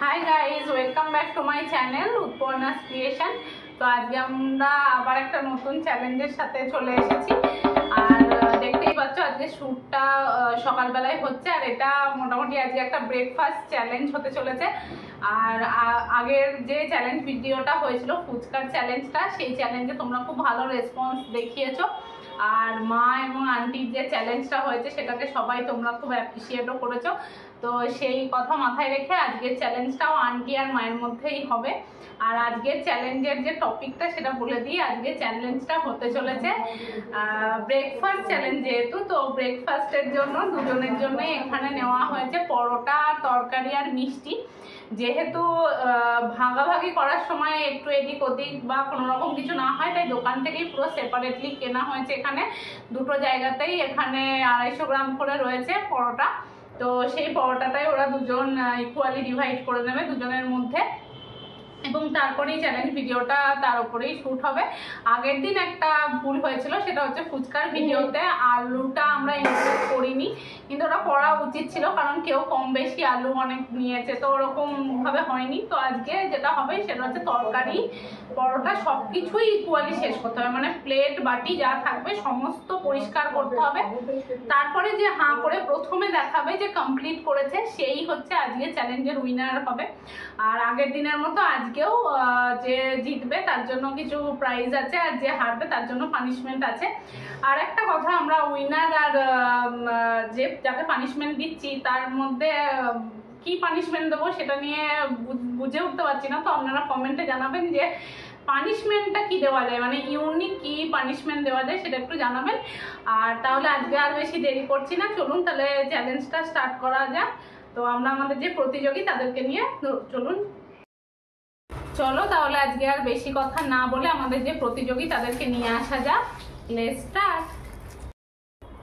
High guys, welcome back to my channel উৎপর্ণাস creation. তো আজকে আমরা আবার একটা নতুন চ্যালেঞ্জের সাথে চলে এসেছি। আর দেখতেই পাচ্ছ আজকে শ্যুটটা সকালবেলায় হচ্ছে, আর এটা মোটামুটি আজকে একটা ব্রেকফাস্ট চ্যালেঞ্জ হতে চলেছে। আর আগের যে চ্যালেঞ্জ ভিডিওটা হয়েছিল ফুচকার চ্যালেঞ্জটা, সেই চ্যালেঞ্জে তোমরা খুব ভালো রেসপন্স দেখিয়েছো। আর মা এবং আন্টির যে চ্যালেঞ্জটা হয়েছে সেটাকে সবাই তোমরা খুব অ্যাপ্রিসিয়েটও করেছো। তো সেই কথা মাথায় রেখে আজকের চ্যালেঞ্জটাও আন্টি আর মায়ের মধ্যেই হবে। আর আজকের চ্যালেঞ্জের যে টপিকটা সেটা বলে দিই। আজকের চ্যালেঞ্জটা হতে চলেছে ব্রেকফাস্ট চ্যালেঞ্জ, যেহেতু তো ব্রেকফাস্টের জন্য দুজনের জন্যই এখানে নেওয়া হয়েছে পরোটা, তরকারি আর মিষ্টি। যেহেতু ভাগাভাগি করার সময় একটু এদিক ওদিক বা কোনো রকম কিছু না হয়, তাই দোকান থেকেই পুরো সেপারেটলি কেনা হয়েছে। এখানে দুটো জায়গাতেই এখানে 250 গ্রাম করে রয়েছে পরোটা। তো সেই পরোটাটাই ওরা দুজন ইকুয়ালি ডিভাইড করে নেবে দুজনের মধ্যে, এবং তারপরেই চ্যালেঞ্জ ভিডিওটা তার উপরেই শ্যুট হবে। আগের দিন একটা ভুল হয়েছিল, সেটা হচ্ছে ফুচকার ভিডিওতে আলুটা আমরা ইনক্লুড করিনি, কিন্তু ওটা করা উচিত ছিল, কারণ কেউ কম বেশি আলু অনেক নিয়েছে, তো ওরকমভাবে হয়নি। তো আজকে যেটা হবে সেটা হচ্ছে তরকারি, পরোটা সব কিছুই ইকুয়ালি শেষ করতে হবে, মানে প্লেট বাটি যা থাকবে সমস্ত পরিষ্কার করতে হবে। তারপরে যে হাঁ করে প্রথমে দেখাবে যে কমপ্লিট করেছে, সেই হচ্ছে আজকে চ্যালেঞ্জের উইনার হবে। আর আগের দিনের মতো আজকেও যে জিতবে তার জন্য কিছু প্রাইজ আছে, আর যে হারবে তার জন্য পানিশমেন্ট আছে। আর একটা কথা, আমরা উইনার আর যে যাকে পানিশমেন্ট দিচ্ছি তার মধ্যে কি পানিশমেন্ট দেবো সেটা নিয়ে বুঝে উঠতে পারছি না। তো আপনারা কমেন্টে জানাবেন যে পানিশমেন্টটা কি দেওয়া যায়, মানে ইউনিক কি পানিশমেন্ট দেওয়া যায় সেটা একটু জানাবেন। আর তাহলে আজকে আর বেশি দেরি করছি না, চলুন তাহলে চ্যালেঞ্জটা স্টার্ট করা যাক। তো আমরা আমাদের যে প্রতিযোগী তাদেরকে নিয়ে চলো তাহলে আজকে আর বেশি কথা না বলে আমাদের যে প্রতিযোগী তাদেরকে নিয়ে আসা যাক। Let's start.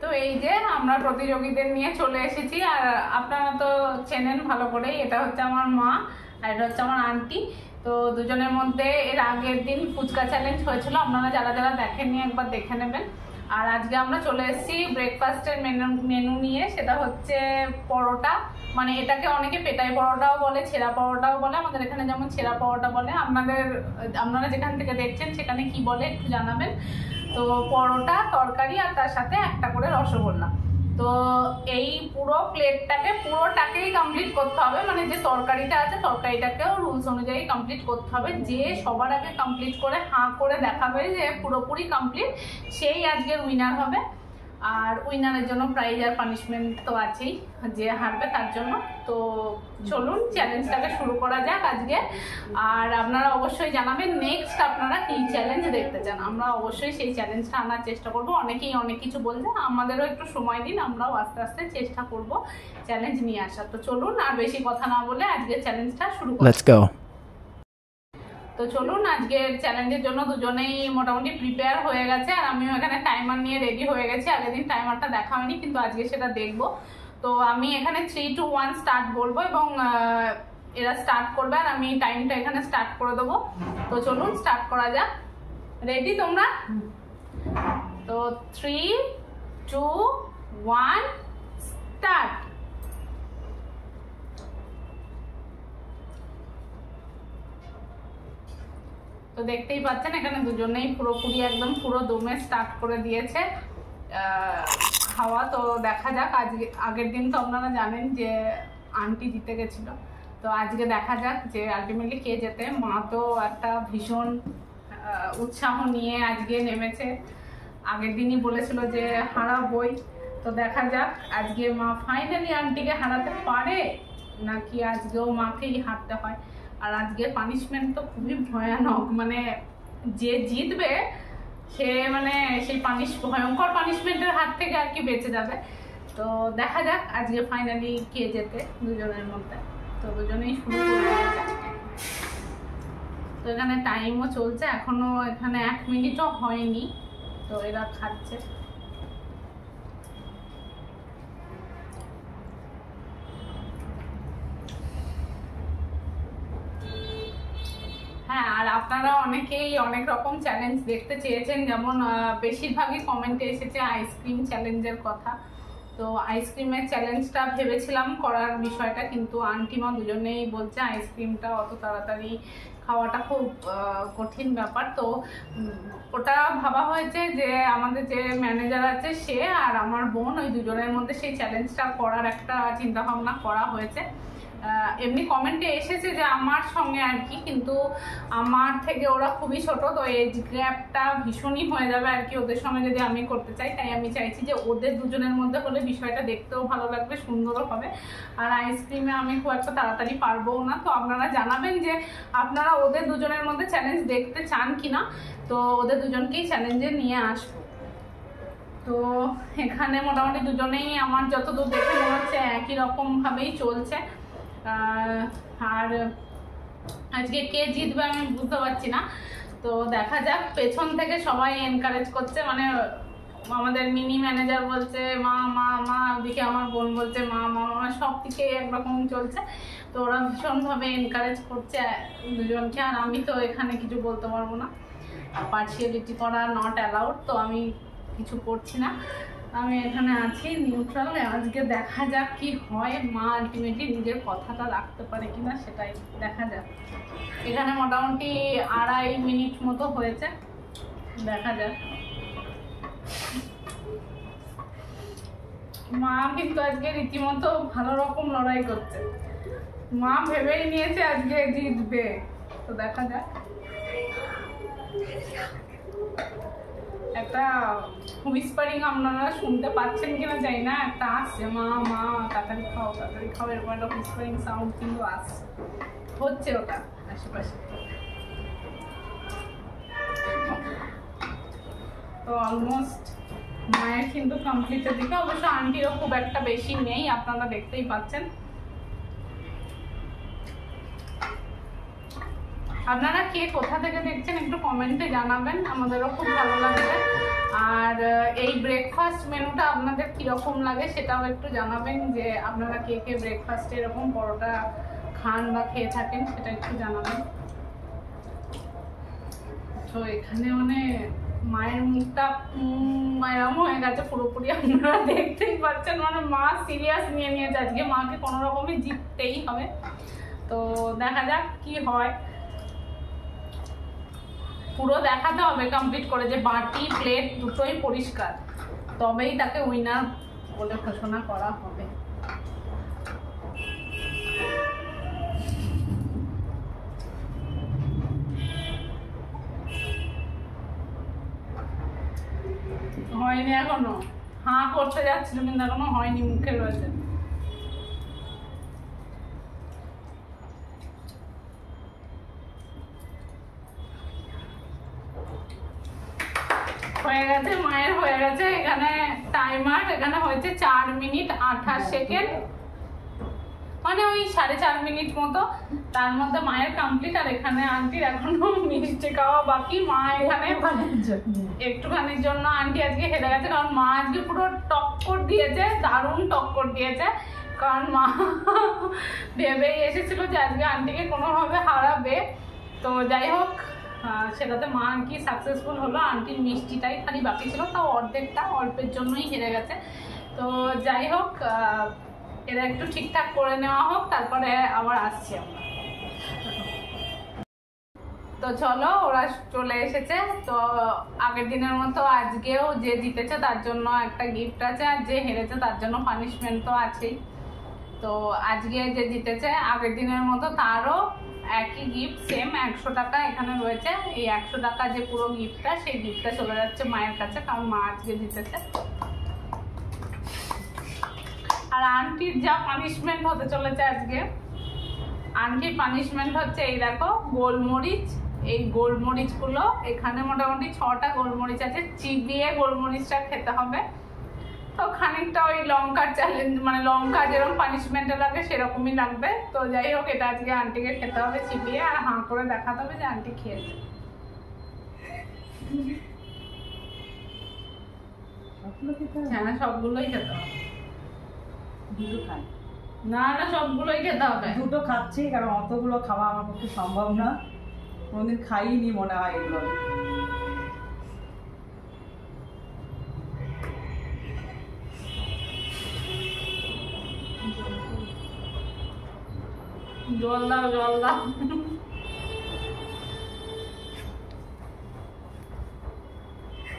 তো এই যে আমরা প্রতিযোগীদের নিয়ে চলে এসেছি, আর আপনারা তো চেনেন ভালো করেই, এটা হচ্ছে আমার মা আর এটা হচ্ছে আমার আন্টি। তো দুজনের মধ্যে এর আগের দিন ফুচকা চ্যালেঞ্জ হয়েছিল, আপনারা যারা যারা দেখেননি একবার দেখে নেবেন। আর আজকে আমরা চলে এসেছি ব্রেকফাস্টের মেনু নিয়ে, সেটা হচ্ছে পরোটা, মানে এটাকে অনেকে পেটাই পরোটাও বলে, ছেঁড়া পরোটাও বলে। আমাদের এখানে যেমন ছেঁড়া পরোটা বলে, আপনারা যেখান থেকে দেখছেন সেখানে কি বলে একটু জানাবেন। তো পরোটা, তরকারি আর তার সাথে একটা করে রসগোল্লা। তো এই পুরোটাকেই কমপ্লিট করতে হবে, মানে যে তরকারিটা আছে তরকারিটাকেও রুলস অনুযায়ী কমপ্লিট করতে হবে। যে সবার আগে কমপ্লিট করে হাঁ করে দেখাবে যে পুরোপুরি কমপ্লিট, সেই আজকের উইনার হবে। আর উইনারের জন্য প্রাইজ আর পানিশমেন্ট তো আছেই, যে হারবে তার জন্য। তো চলুন চ্যালেঞ্জটাকে শুরু করা যাক আজকে। আর আপনারা অবশ্যই জানাবেন নেক্সট আপনারা কি চ্যালেঞ্জ দেখতে চান, আমরা অবশ্যই সেই চ্যালেঞ্জটা আনার চেষ্টা করব। অনেকেই অনেক কিছু বলছে, আমাদেরও একটু সময় দিন, আমরাও আস্তে আস্তে চেষ্টা করব চ্যালেঞ্জ নিয়ে আসার। তো চলুন আর বেশি কথা না বলে আজকের চ্যালেঞ্জটা শুরু করি। Let's go. তো চলুন, আজকের চ্যালেঞ্জের জন্য দুজনেই মোটামুটি প্রিপেয়ার হয়ে গেছে, আর আমিও এখানে টাইমার নিয়ে রেডি হয়ে গেছি। আগের দিন টাইমারটা দেখা হয়নি, কিন্তু আজকে সেটা দেখবো। তো আমি এখানে 3, 2, 1 স্টার্ট বলবো, এবং এরা স্টার্ট করবে, আর আমি টাইমটা এখানে স্টার্ট করে দেবো। তো চলুন স্টার্ট করা যাক। রেডি তোমরা? তো 3, 2, 1 স্টার্ট। তো দেখতেই পাচ্ছেন এখানে দুজনেই পুরোপুরি একদম পুরো দমে স্টার্ট করে দিয়েছে খাওয়া। তো দেখা যাক আজকে, আগের দিন তো আপনারা জানেন যে আন্টি জিতে গেছিল, তো আজকে দেখা যাক যে আলটিমেটলি কে জেতে। মা তো একটা ভীষণ উৎসাহ নিয়ে আজকে নেমেছে, আগের দিনই বলেছিল যে হারাবই। তো দেখা যাক আজকে মা ফাইনালি আন্টিকে হারাতে পারে নাকি আজকেও মাকেই হারতে হয়। আর আজকের পানিশমেন্ট তো খুবই ভয়ানক, মানে যে জিতবে সে মানে সেই ভয়ঙ্কর পানিশমেন্টের হাত থেকে আর কি বেঁচে যাবে। তো দেখা যাক আজকে ফাইনালি কে জেতে দুজনের মধ্যে। তো দুজনেই শুরু করে দিয়েছে। তো এখানে টাইমও চলছে, এখনো এখানে 1 মিনিটও হয়নি। তো এরা খাচ্ছে। হ্যাঁ, আর আপনারা অনেকেই অনেক রকম চ্যালেঞ্জ দেখতে চেয়েছেন, যেমন বেশিরভাগই কমেন্টে এসেছে আইসক্রিম চ্যালেঞ্জের কথা। তো তো আইসক্রিমের চ্যালেঞ্জটা ভেবেছিলাম করার বিষয়টা, কিন্তু আন্টিমা দুজনেই বলছে আইসক্রিমটা অত তাড়াতাড়ি খাওয়াটা খুব কঠিন ব্যাপার। তো ওটা ভাবা হয়েছে যে আমাদের যে ম্যানেজার আছে সে আর আমার বোন, ওই দুজনের মধ্যে সেই চ্যালেঞ্জটা করার একটা চিন্তা ভাবনা করা হয়েছে। এমনি কমেন্টে এসেছে যে আমার সঙ্গে আর কি, কিন্তু আমার থেকে ওরা খুবই ছোট, তো এজ গ্যাপটা ভীষণই হয়ে যাবে আর কি ওদের সঙ্গে যদি আমি করতে চাই। তাই আমি চাইছি যে ওদের দুজনের মধ্যে হলে বিষয়টা দেখতেও ভালো লাগবে, সুন্দরও হবে। আর আইসক্রিমে আমি খুব একটা তাড়াতাড়ি পারবো না। তো আপনারা জানাবেন যে আপনারা ওদের দুজনের মধ্যে চ্যালেঞ্জ দেখতে চান কিনা, তো ওদের দুজনকেই চ্যালেঞ্জে নিয়ে আসবো। তো এখানে মোটামুটি দুজনেই আমার যতদূর দেখে মনে হচ্ছে একই রকম ভাবেই চলছে। আর আজকে কে জিতবে আমি বুঝতে পারছি না, তো দেখা যাক। পেছন থেকে সবাই এনকারেজ করছে, মানে আমাদের মিনি ম্যানেজার বলছে মা মা মা, ওদিকে আমার বোন বলছে মা মা মা, সব দিকে একরকম চলছে। তো ওরা ভীষণভাবে এনকারেজ করছে দুজনকে। আর আমি তো এখানে কিছু বলতে পারবো না, পার্সিয়ালিটি করা নট অ্যালাউড, তো আমি কিছু করছি না, আমি এখানে আছি নিউট্রাল। আজকে দেখা যাক কি হয়, মা আলটিমেটলি নিজের কথাটা রাখতে পারে কিনা সেটাই দেখা যাক। এখানে মোটামুটি 2.5 মিনিট মতো হয়েছে, দেখা যাক। মা কিন্তু আজকে রীতিমতো ভালো রকম লড়াই করছে, মা ভেবেই নিয়েছে আজকে জিতবে, তো দেখা যাক। একটা হুইসপারিং আপনারা শুনতে পাচ্ছেন কিনা জানি না, একটা আসছে মা মা তাড়াতাড়ি খাও তাড়াতাড়ি খাও, এরকম একটা হুইসপারিং সাউন্ড কিন্তু আসছে, হচ্ছে ওটা আশেপাশে। তো অলমোস্ট মায়ের কিন্তু কমপ্লিটের দিকে, অবশ্য আন্টিরও খুব একটা বেশি নেই, আপনারা দেখতেই পাচ্ছেন। আপনারা কে কোথা থেকে দেখছেন একটু কমেন্টে জানাবেন, আমাদেরও খুব ভালো লাগবে। আর এই ব্রেকফাস্ট মেনুটা আপনাদের কীরকম লাগে সেটাও একটু জানাবেন, যে আপনারা কে কে ব্রেকফাস্টে এরকম পরোটা খান বা খেয়ে থাকেন সেটা একটু জানাবেন। তো এখানে মানে মায়ের মুখটা এরকম হয়ে গেছে পুরোপুরি, আপনারা দেখতেই পাচ্ছেন, মানে মা সিরিয়াস নিয়ে নিয়েছে আজকে, মাকে কোনো রকমই জিততেই হবে। তো দেখা যাক কি হয়, পুরো দেখাতে হবে কমপ্লিট করে যে বাটি প্লেট দুটোই পরিষ্কার, তবেই তাকে উইনার বলে ঘোষণা করা হবে। হয়নি এখনো, হাঁ করতে যাচ্ছিল কিন্তু এখনো হয়নি, মুখে রয়েছে। হয়ে গেছে, মায়ের হয়ে গেছে। এখানে টাইমার এখানে হয়েছে 4 মিনিট 28 সেকেন্ড, মানে ওই 4.5 মিনিট মতো, তার মধ্যে মায়ের কমপ্লিট। আর এখানে আন্টির এখনো মিষ্টি খাওয়া বাকি। মা এখানে একটুখানির জন্য আন্টি আজকে হেরে গেছে, কারণ মা আজকে পুরো টক্কর দিয়েছে, দারুণ টক্কর দিয়েছে। কারণ মা ভেবেই এসেছিল যে আজকে আন্টিকে কোনোভাবে হারাবে। তো যাই হোক, সেটাতে মা আর কি সাকসেসফুল হলো। আন্টির মিষ্টিটাই খালি বাকি ছিল, তাও অর্ধেকটা, অল্পের জন্যই হেরে গেছে। তো যাই হোক, এরা একটু ঠিকঠাক করে নেওয়া হোক, তারপরে আবার আসছি আমরা। তো চলো, ওরা চলে এসেছে। তো আগের দিনের মতো আজকেও যে জিতেছে তার জন্য একটা গিফট আছে, আর যে হেরেছে তার জন্য পানিশমেন্ট তো আছেই। তো আজকে যে জিতেছে আগের দিনের মতো তারও একই গিফট, সেম 100 টাকা এখানে রয়েছে। এই 100 টাকা যে পুরো গিফটটা, সেই গিফটটা চলে যাচ্ছে মায়ের কাছে, কারণ মা আজকে জিতেছে। আর আন্টির যা পানিশমেন্ট হতে চলেছে আজকে, আন্টির পানিশমেন্ট হচ্ছে এই দেখো গোলমরিচ। এই গোলমরিচগুলো এখানে মোটামুটি 6টা গোলমরিচ আছে, চিবিয়ে গোলমরিচটা খেতে হবে। তো খানিকটা ওই লঙ্কার চ্যালেঞ্জ, মানে লঙ্কা যেরকম পানিশমেন্টে লাগে সেরকমই লাগবে। তো যাই হোক, এটা আজকে আন্টিকে খেতে হবে চিবিয়ে, আর হাঁ করে দেখাতে হবে যে আন্টি খেয়েছে। হ্যাঁ, সবগুলোই খেতে হবে। দুটো খাই না না, সবগুলোই খেতে হবে। দুটো খাচ্ছি, কারণ অতগুলো খাওয়া আমার পক্ষে সম্ভব না, কোনোদিন খাইনি মনে হয় এগুলো। জল দাও জল দাও।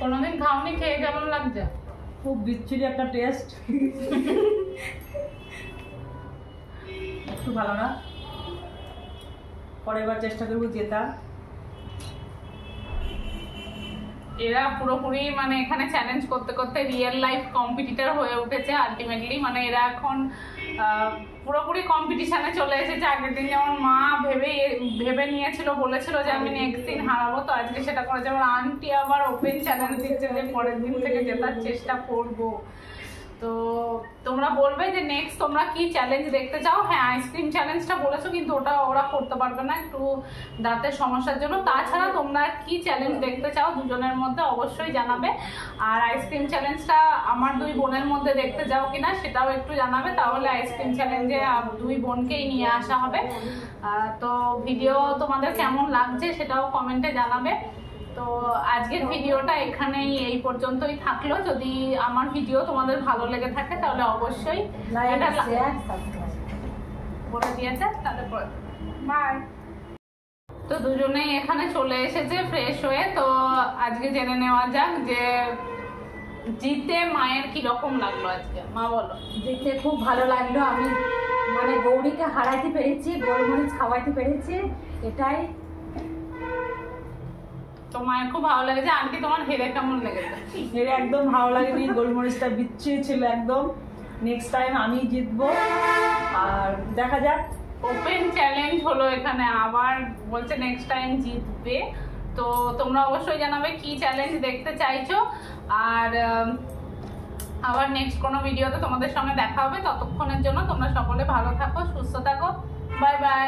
কোনোদিন খাওনি, খেয়ে কেমন লাগছে? খুব বিচ্ছিরি একটা টেস্ট, একটু ভালো না, পরের বার চেষ্টা করবো জেতার। এরা পুরোপুরি মানে এখানে চ্যালেঞ্জ করতে করতে রিয়েল লাইফ কম্পিটিটর হয়ে উঠেছে আলটিমেটলি। মানে এরা এখন পুরোপুরি কম্পিটিশনে চলে এসেছে। আগের দিন যেমন মা ভেবে নিয়েছিল, বলেছিল যে আমি নেক্সট দিন হারাবো, তো আজকে সেটা করেছে। আবার আন্টি আবার ওপেন চ্যালেঞ্জ দিচ্ছে যে পরের দিন থেকে জেতার চেষ্টা করবো। তো তোমরা বলবে যে নেক্সট তোমরা কি চ্যালেঞ্জ দেখতে চাও। হ্যাঁ, আইসক্রিম চ্যালেঞ্জটা বলেছো, কিন্তু ওরা করতে পারবে না একটু দাঁতের সমস্যার জন্য। তাছাড়া তোমরা কি চ্যালেঞ্জ দেখতে চাও দুজনের মধ্যে অবশ্যই জানাবে। আর আইসক্রিম চ্যালেঞ্জটা আমার দুই বোনের মধ্যে দেখতে চাও কিনা সেটাও একটু জানাবে, তাহলে আইসক্রিম চ্যালেঞ্জে দুই বোনকেই নিয়ে আসা হবে। তো ভিডিও তোমাদের কেমন লাগছে সেটাও কমেন্টে জানাবে। তো আজকের ভিডিওটা এখানেই এই পর্যন্তই থাকলো। যদি আমার ভিডিও তোমাদের ভালো লেগে থাকে তাহলে অবশ্যই বলে দিয়েছে, তাহলে বাই। তো দুজনেই এখানে চলে এসেছে ফ্রেশ হয়ে। তো আজকে জেনে নেওয়া যাক যে জিতে মায়ের কিরকম লাগলো আজকে। মা বলো। জিতে খুব ভালো লাগলো। আমি মানে গৌরীকে হারাইতে পেরেছি, গোলমরিচ খাওয়াইতে পেরেছি, এটাই। তো মায়ের খুব ভালো লেগেছে। আন্টি তোমার হেরে কেমন লেগেছে? হেরে একদম ভালো লাগেনি, গোলমরিচটা বিচ্ছিরি ছিল একদম। নেক্সট টাইম আমি জিতবো, আর দেখা যাক। ওপেন চ্যালেঞ্জ হলো এখানে, আবার বলছে নেক্সট টাইম জিতবে। তো তোমরা অবশ্যই জানাবে কি চ্যালেঞ্জ দেখতে চাইছো। আর আবার নেক্সট কোনো ভিডিওতে তোমাদের সঙ্গে দেখা হবে। ততক্ষণের জন্য তোমরা সকলে ভালো থাকো, সুস্থ থাকো। Bye bye.